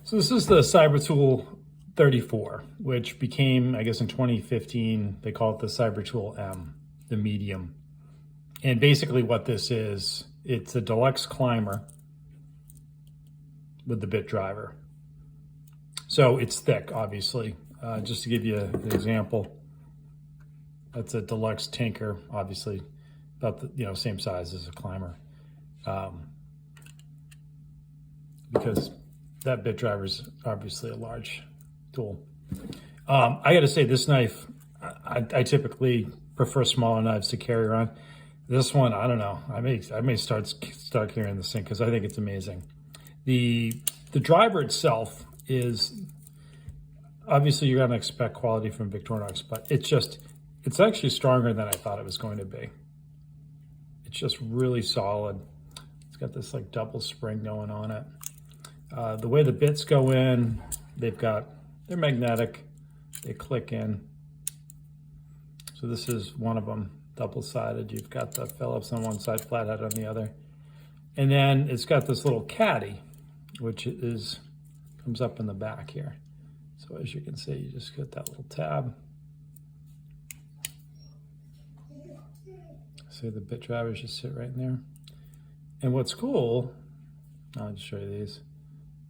So this is the Cybertool 34, which became, I guess in 2015, they call it the Cybertool M, the medium. And basically what this is, it's a deluxe climber with the bit driver. So it's thick, obviously. Just to give you an example, that's a deluxe tinker, obviously, about the same size as a climber. Because that bit driver is obviously a large tool. I got to say, this knife, I typically prefer smaller knives to carry around. This one, I don't know. I may start carrying this thing because I think it's amazing. The driver itself is obviously you're going to expect quality from Victorinox, but it's actually stronger than I thought it was going to be. It's just really solid. It's got this like double spring going on it. The way the bits go in, they're magnetic. They click in. So this is one of them, double-sided. You've got the Phillips on one side, flathead on the other. And then it's got this little caddy, which comes up in the back here. So as you can see, you just get that little tab. So the bit drivers just sit right in there. And what's cool, I'll just show you these,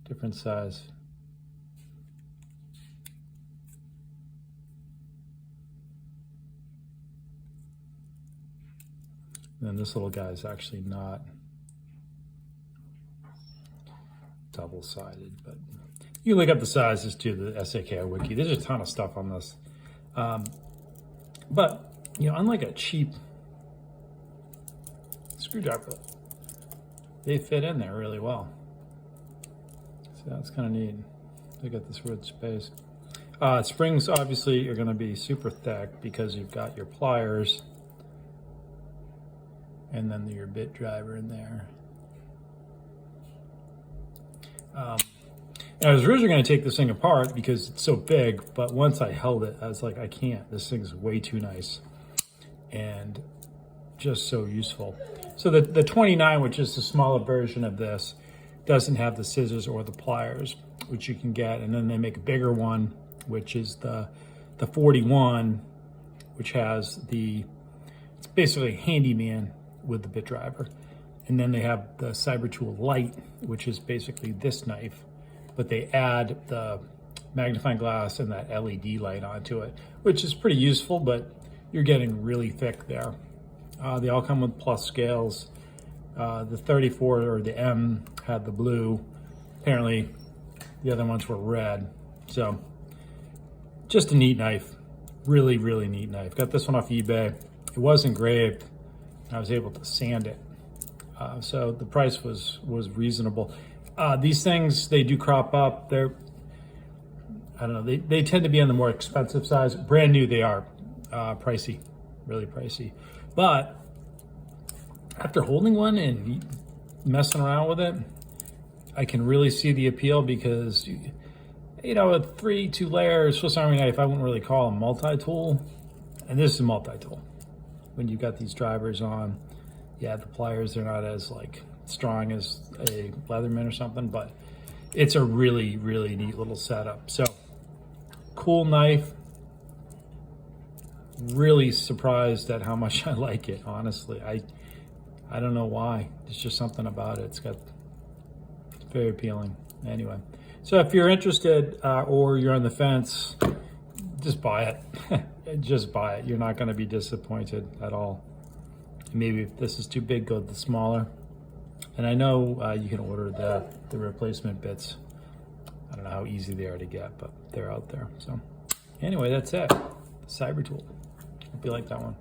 different size. And then this little guy is actually not double-sided, but you can look up the sizes too, the SAK wiki. There's a ton of stuff on this. But, unlike a cheap screwdriver, they fit in there really well. So that's kind of neat. They got this wood space. Springs obviously are going to be super thick because you've got your pliers and then your bit driver in there. I was originally going to take this thing apart because it's so big, but once I held it, I was like, I can't. This thing's way too nice and just so useful. So the 29, which is the smaller version of this, doesn't have the scissors or the pliers, which you can get. And then they make a bigger one, which is the 41, which has it's basically a handyman with the bit driver. And then they have the Cybertool Light, which is basically this knife, but they add the magnifying glass and that LED light onto it, which is pretty useful, but you're getting really thick there. They all come with plus scales. The 34 or the M had the blue. Apparently the other ones were red. So just a neat knife, really, really neat knife. Got this one off eBay. It was engraved. I was able to sand it. So the price was reasonable. These things, they do crop up. I don't know, they tend to be on the more expensive size. Brand new, they are pricey, really pricey. But after holding one and messing around with it, I can really see the appeal because, a 2 layer Swiss Army knife, I wouldn't really call a multi-tool. And this is a multi-tool. When you've got these drivers on, yeah, the pliers, they're not as strong as a Leatherman or something, but it's a really, really neat little setup. So cool knife. Really surprised at how much I like it, honestly. I don't know why. There's just something about it. It's very appealing. Anyway, so if you're interested or you're on the fence, just buy it. Just buy it. You're not going to be disappointed at all. Maybe if this is too big, go with the smaller. And I know you can order the replacement bits. I don't know how easy they are to get, but they're out there. So anyway, that's it. Cybertool. Hope you like that one.